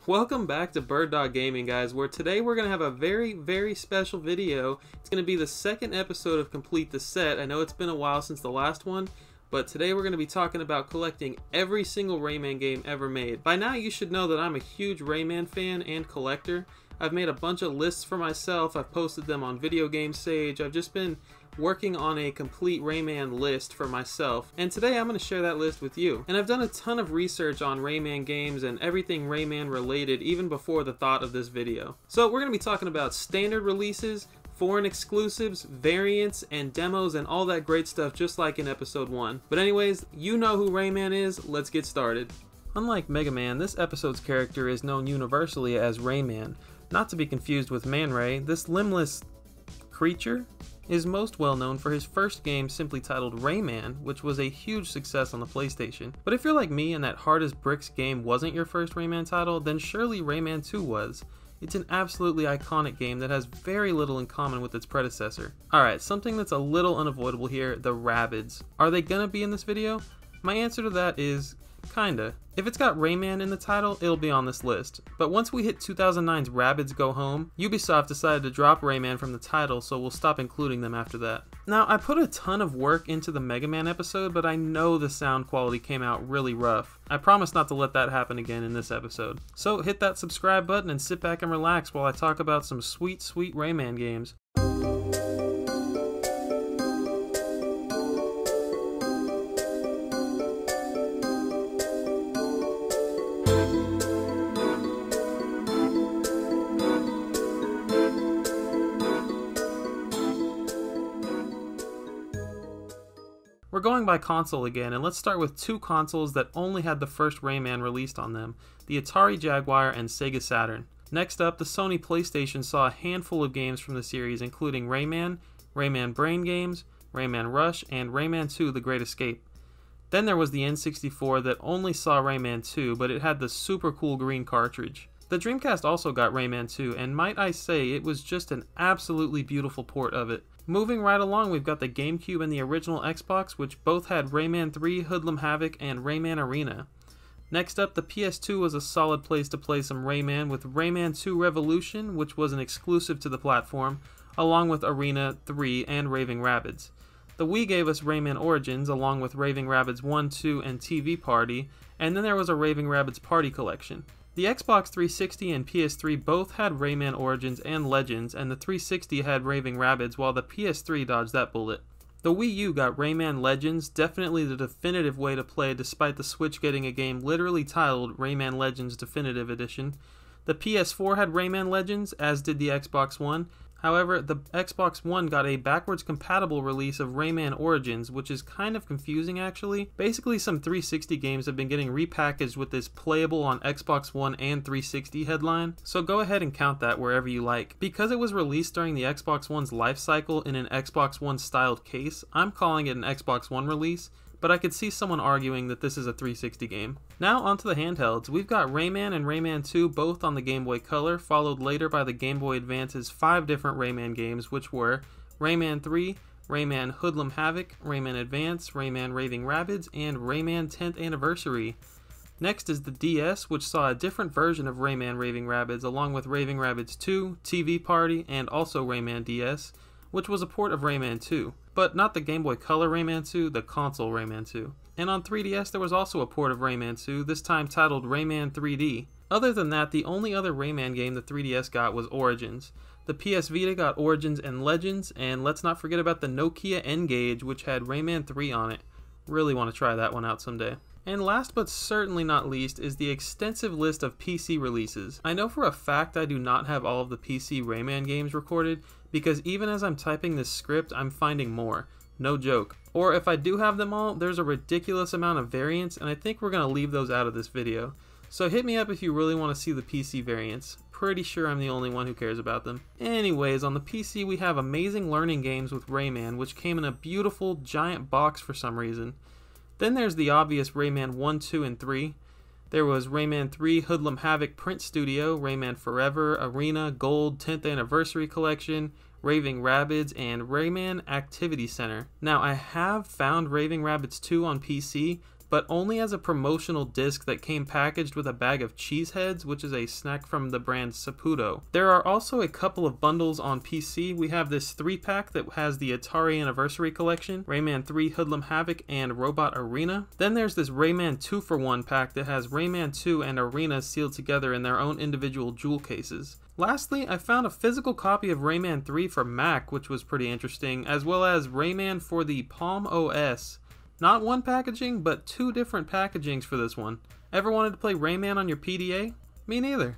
Welcome back to Bird Dog Gaming, guys, where today we're going to have a very special video. It's going to be the second episode of Complete the Set. I know it's been a while since the last one, but today we're going to be talking about collecting every single Rayman game ever made. By now you should know that I'm a huge Rayman fan and collector. I've made a bunch of lists for myself, I've posted them on Video Game Sage, I've just been working on a complete Rayman list for myself, and today I'm going to share that list with you. And I've done a ton of research on Rayman games and everything Rayman related even before the thought of this video. So we're going to be talking about standard releases, foreign exclusives, variants, and demos, and all that great stuff just like in episode 1. But anyways, you know who Rayman is, let's get started. Unlike Mega Man, this episode's character is known universally as Rayman. Not to be confused with Man Ray, this limbless creature is most well known for his first game simply titled Rayman, which was a huge success on the PlayStation. But if you're like me and that Hard as Bricks game wasn't your first Rayman title, then surely Rayman 2 was. It's an absolutely iconic game that has very little in common with its predecessor. Alright, something that's a little unavoidable here, the Rabbids. Are they gonna be in this video? My answer to that is kinda. If it's got Rayman in the title, it'll be on this list. But once we hit 2009's Rabbids Go Home, Ubisoft decided to drop Rayman from the title, so we'll stop including them after that. Now, I put a ton of work into the Mega Man episode, but I know the sound quality came out really rough. I promise not to let that happen again in this episode. So hit that subscribe button and sit back and relax while I talk about some sweet Rayman games. We're going by console again, and let's start with two consoles that only had the first Rayman released on them, the Atari Jaguar and Sega Saturn. Next up, the Sony PlayStation saw a handful of games from the series, including Rayman, Rayman Brain Games, Rayman Rush, and Rayman 2 The Great Escape. Then there was the N64 that only saw Rayman 2, but it had the super cool green cartridge. The Dreamcast also got Rayman 2, and might I say, it was just an absolutely beautiful port of it. Moving right along, we've got the GameCube and the original Xbox, which both had Rayman 3, Hoodlum Havoc, and Rayman Arena. Next up, the PS2 was a solid place to play some Rayman with Rayman 2 Revolution, which was an exclusive to the platform, along with Arena 3 and Raving Rabbids. The Wii gave us Rayman Origins, along with Raving Rabbids 1, 2, and TV Party, and then there was a Raving Rabbids Party collection. The Xbox 360 and PS3 both had Rayman Origins and Legends, and the 360 had Raving Rabbids, while the PS3 dodged that bullet. The Wii U got Rayman Legends, definitely the definitive way to play despite the Switch getting a game literally titled Rayman Legends Definitive Edition. The PS4 had Rayman Legends, as did the Xbox One. However, the Xbox One got a backwards compatible release of Rayman Origins, which is kind of confusing actually. Basically, some 360 games have been getting repackaged with this playable on Xbox One and 360 headline, so go ahead and count that wherever you like. Because it was released during the Xbox One's life cycle in an Xbox One styled case, I'm calling it an Xbox One release, but I could see someone arguing that this is a 360 game. Now onto the handhelds. We've got Rayman and Rayman 2 both on the Game Boy Color, followed later by the Game Boy Advance's 5 different Rayman games, which were Rayman 3, Rayman Hoodlum Havoc, Rayman Advance, Rayman Raving Rabbids, and Rayman 10th Anniversary. Next is the DS, which saw a different version of Rayman Raving Rabbids, along with Raving Rabbids 2, TV Party, and also Rayman DS, which was a port of Rayman 2. But not the Game Boy Color Rayman 2, the console Rayman 2. And on 3DS there was also a port of Rayman 2, this time titled Rayman 3D. Other than that, the only other Rayman game the 3DS got was Origins. The PS Vita got Origins and Legends, and let's not forget about the Nokia N-Gage, which had Rayman 3 on it. Really want to try that one out someday. And last but certainly not least is the extensive list of PC releases. I know for a fact I do not have all of the PC Rayman games recorded, because even as I'm typing this script, I'm finding more. No joke. Or if I do have them all, there's a ridiculous amount of variants, and I think we're going to leave those out of this video. So hit me up if you really want to see the PC variants. Pretty sure I'm the only one who cares about them. Anyways, on the PC we have Amazing Learning Games with Rayman, which came in a beautiful giant box for some reason. Then there's the obvious Rayman 1, 2, and 3. There was Rayman 3 Hoodlum Havoc Print Studio, Rayman Forever, Arena, Gold, 10th Anniversary Collection, Raving Rabbids, and Rayman Activity Center. Now, I have found Raving Rabbids 2 on PC, but only as a promotional disc that came packaged with a bag of cheese heads, which is a snack from the brand Saputo. There are also a couple of bundles on PC. We have this 3-pack that has the Atari Anniversary Collection, Rayman 3 Hoodlum Havoc, and Robot Arena. Then there's this Rayman 2-for-1 pack that has Rayman 2 and Arena sealed together in their own individual jewel cases. Lastly, I found a physical copy of Rayman 3 for Mac, which was pretty interesting, as well as Rayman for the Palm OS. Not one packaging, but 2 different packagings for this one. Ever wanted to play Rayman on your PDA? Me neither.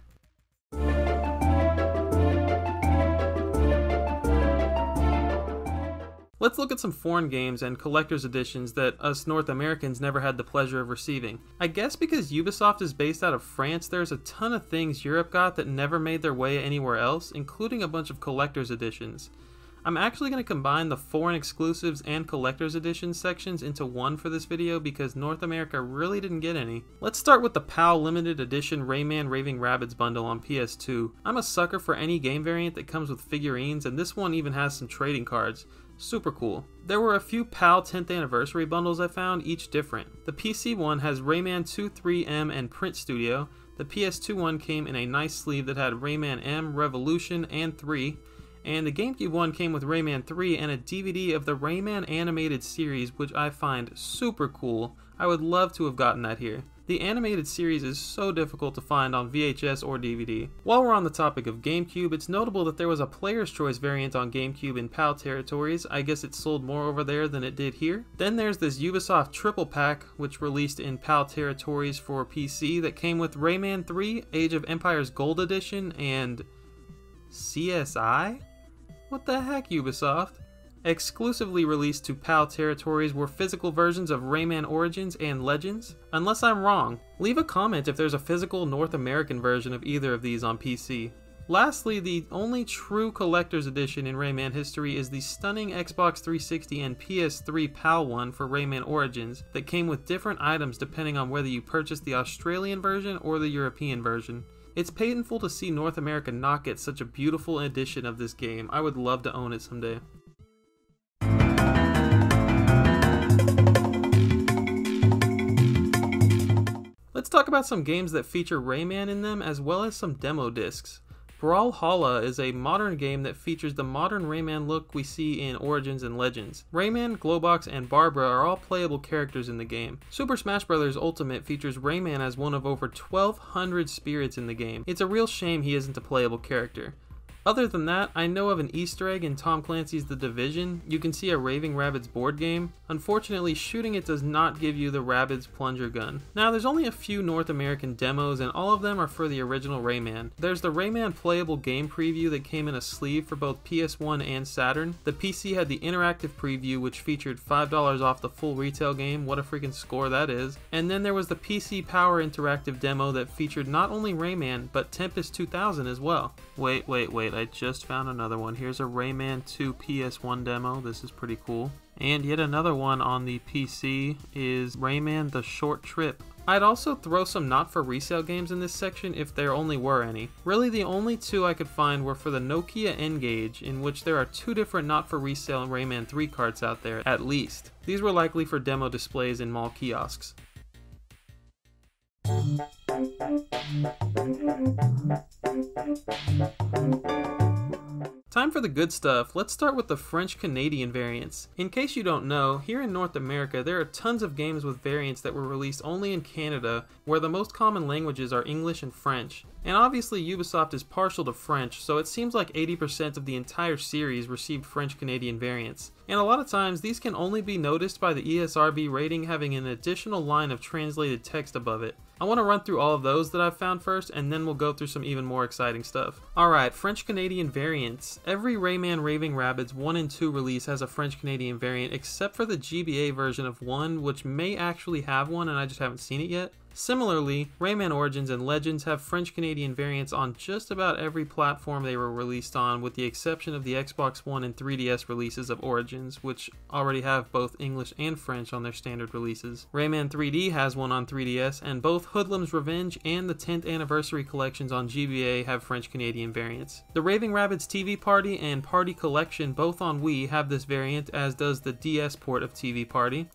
Let's look at some foreign games and collector's editions that us North Americans never had the pleasure of receiving. I guess because Ubisoft is based out of France, there's a ton of things Europe got that never made their way anywhere else, including a bunch of collector's editions. I'm actually going to combine the foreign exclusives and collector's edition sections into one for this video because North America really didn't get any. Let's start with the PAL limited edition Rayman Raving Rabbids bundle on PS2. I'm a sucker for any game variant that comes with figurines, and this one even has some trading cards. Super cool. There were a few PAL 10th anniversary bundles I found, each different. The PC one has Rayman 2, 3M, and Print Studio. The PS2 one came in a nice sleeve that had Rayman M, Revolution, and 3. And the GameCube one came with Rayman 3 and a DVD of the Rayman animated series, which I find super cool. I would love to have gotten that here. The animated series is so difficult to find on VHS or DVD. While we're on the topic of GameCube, it's notable that there was a Player's Choice variant on GameCube in PAL territories. I guess it sold more over there than it did here. Then there's this Ubisoft triple pack, which released in PAL territories for PC, that came with Rayman 3, Age of Empires Gold Edition, and CSI? What the heck, Ubisoft? Exclusively released to PAL territories were physical versions of Rayman Origins and Legends. Unless I'm wrong, leave a comment if there's a physical North American version of either of these on PC. Lastly, the only true collector's edition in Rayman history is the stunning Xbox 360 and PS3 PAL one for Rayman Origins that came with different items depending on whether you purchased the Australian version or the European version. It's painful to see North America not get such a beautiful edition of this game. I would love to own it someday. Let's talk about some games that feature Rayman in them, as well as some demo discs. Brawlhalla is a modern game that features the modern Rayman look we see in Origins and Legends. Rayman, Glowbox, and Barbara are all playable characters in the game. Super Smash Bros. Ultimate features Rayman as one of over 1,200 spirits in the game. It's a real shame he isn't a playable character. Other than that, I know of an Easter egg in Tom Clancy's The Division. You can see a Raving Rabbids board game. Unfortunately, shooting it does not give you the Rabbids plunger gun. Now, there's only a few North American demos, and all of them are for the original Rayman. There's the Rayman playable game preview that came in a sleeve for both PS1 and Saturn. The PC had the interactive preview, which featured $5 off the full retail game. What a freaking score that is. And then there was the PC Power interactive demo that featured not only Rayman, but Tempest 2000 as well. Wait, I just found another one. Here's a Rayman 2 PS1 demo. This is pretty cool. And yet another one on the PC is Rayman The Short Trip. I'd also throw some not for resale games in this section if there only were any. Really, the only two I could find were for the Nokia N-Gage, in which there are 2 different not for resale Rayman 3 cards out there, at least. These were likely for demo displays in mall kiosks. Time for the good stuff. Let's start with the French-Canadian variants. In case you don't know, here in North America there are tons of games with variants that were released only in Canada, where the most common languages are English and French. And obviously Ubisoft is partial to French, so it seems like 80% of the entire series received French-Canadian variants. And a lot of times these can only be noticed by the ESRB rating having an additional line of translated text above it. I want to run through all of those that I've found first, and then we'll go through some even more exciting stuff. Alright, French-Canadian variants. Every Rayman Raving Rabbids 1 and 2 release has a French-Canadian variant, except for the GBA version of 1, which may actually have one and I just haven't seen it yet. Similarly, Rayman Origins and Legends have French-Canadian variants on just about every platform they were released on, with the exception of the Xbox One and 3DS releases of Origins, which already have both English and French on their standard releases. Rayman 3D has one on 3DS, and both Hoodlum's Revenge and the 10th Anniversary collections on GBA have French-Canadian variants. The Raving Rabbids TV Party and Party Collection, both on Wii, have this variant, as does the DS port of TV Party.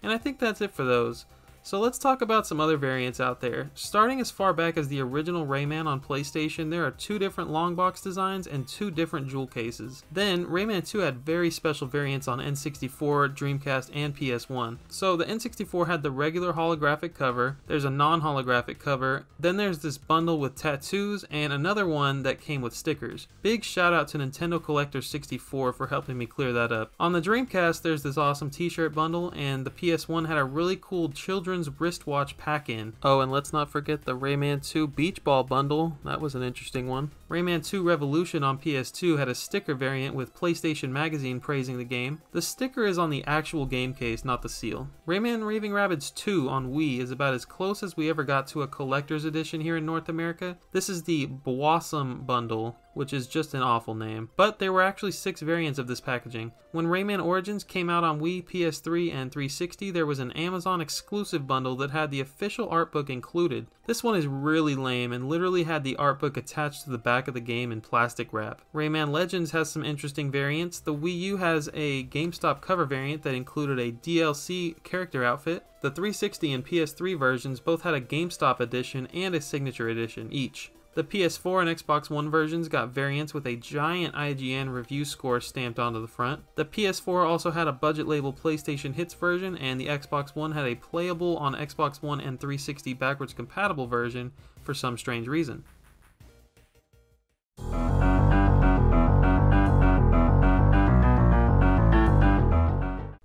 And I think that's it for those. So let's talk about some other variants out there. Starting as far back as the original Rayman on PlayStation, there are 2 different long box designs and 2 different jewel cases. Then Rayman 2 had very special variants on N64, Dreamcast, and PS1. So the N64 had the regular holographic cover, there's a non-holographic cover, then there's this bundle with tattoos, and another one that came with stickers. Big shout out to Nintendo Collector 64 for helping me clear that up. On the Dreamcast, there's this awesome t-shirt bundle, and the PS1 had a really cool children's wristwatch pack-in. Oh, and let's not forget the Rayman 2 Beach Ball bundle. That was an interesting one. Rayman 2 Revolution on PS2 had a sticker variant with PlayStation Magazine praising the game. The sticker is on the actual game case, not the seal. Rayman Raving Rabbids 2 on Wii is about as close as we ever got to a collector's edition here in North America. This is the Blossom bundle, which is just an awful name. But there were actually 6 variants of this packaging. When Rayman Origins came out on Wii, PS3, and 360, there was an Amazon exclusive bundle that had the official art book included. This one is really lame and literally had the art book attached to the back of the game in plastic wrap. Rayman Legends has some interesting variants. The Wii U has a GameStop cover variant that included a DLC character outfit. The 360 and PS3 versions both had a GameStop edition and a signature edition each. The PS4 and Xbox One versions got variants with a giant IGN review score stamped onto the front. The PS4 also had a budget label PlayStation Hits version, and the Xbox One had a playable on Xbox One and 360 backwards compatible version for some strange reason.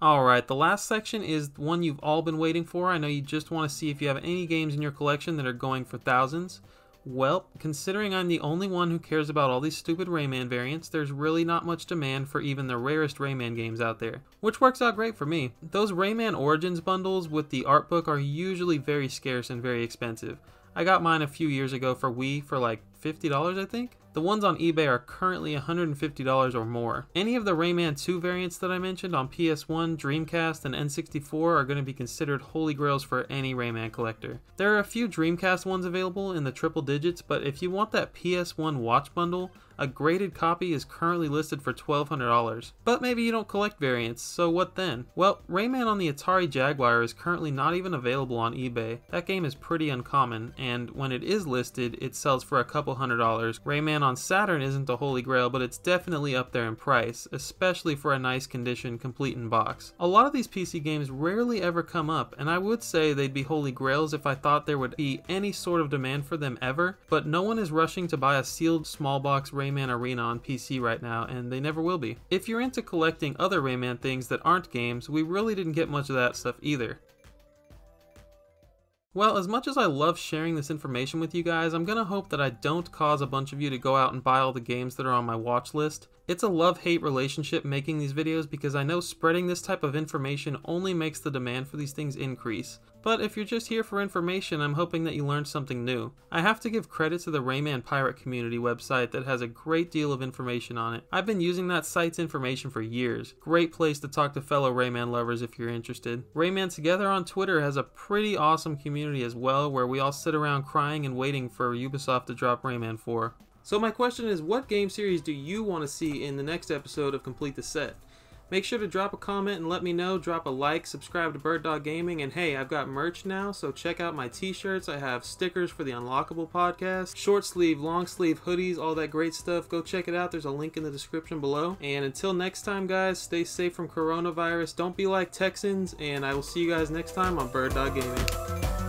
Alright, the last section is one you've all been waiting for. I know you just want to see if you have any games in your collection that are going for thousands. Well, considering I'm the only one who cares about all these stupid Rayman variants, there's really not much demand for even the rarest Rayman games out there, which works out great for me. Those Rayman Origins bundles with the art book are usually very scarce and very expensive. I got mine a few years ago for Wii for like $50, I think. The ones on eBay are currently $150 or more. Any of the Rayman 2 variants that I mentioned on PS1, Dreamcast, and N64 are going to be considered holy grails for any Rayman collector. There are a few Dreamcast ones available in the triple digits, but if you want that PS1 watch bundle, a graded copy is currently listed for $1,200. But maybe you don't collect variants, so what then? Well, Rayman on the Atari Jaguar is currently not even available on eBay. That game is pretty uncommon, and when it is listed, it sells for a couple $100. Rayman on Saturn isn't the holy grail, but it's definitely up there in price, especially for a nice condition, complete in box. A lot of these PC games rarely ever come up, and I would say they'd be holy grails if I thought there would be any sort of demand for them ever, but no one is rushing to buy a sealed small box Rayman Arena on PC right now, and they never will be. If you're into collecting other Rayman things that aren't games, we really didn't get much of that stuff either. Well, as much as I love sharing this information with you guys, I'm gonna hope that I don't cause a bunch of you to go out and buy all the games that are on my watch list. It's a love-hate relationship making these videos because I know spreading this type of information only makes the demand for these things increase. But if you're just here for information, I'm hoping that you learned something new. I have to give credit to the Rayman Pirate Community website that has a great deal of information on it. I've been using that site's information for years. Great place to talk to fellow Rayman lovers if you're interested. Rayman Together on Twitter has a pretty awesome community as well, where we all sit around crying and waiting for Ubisoft to drop Rayman 4. So my question is, what game series do you want to see in the next episode of Complete the Set? Make sure to drop a comment and let me know, drop a like, subscribe to Bird Dog Gaming, and hey, I've got merch now, so check out my t-shirts. I have stickers for the Unlockable podcast, short sleeve, long sleeve hoodies, all that great stuff. Go check it out, there's a link in the description below. And until next time guys, stay safe from coronavirus, don't be like Texans, and I will see you guys next time on Bird Dog Gaming.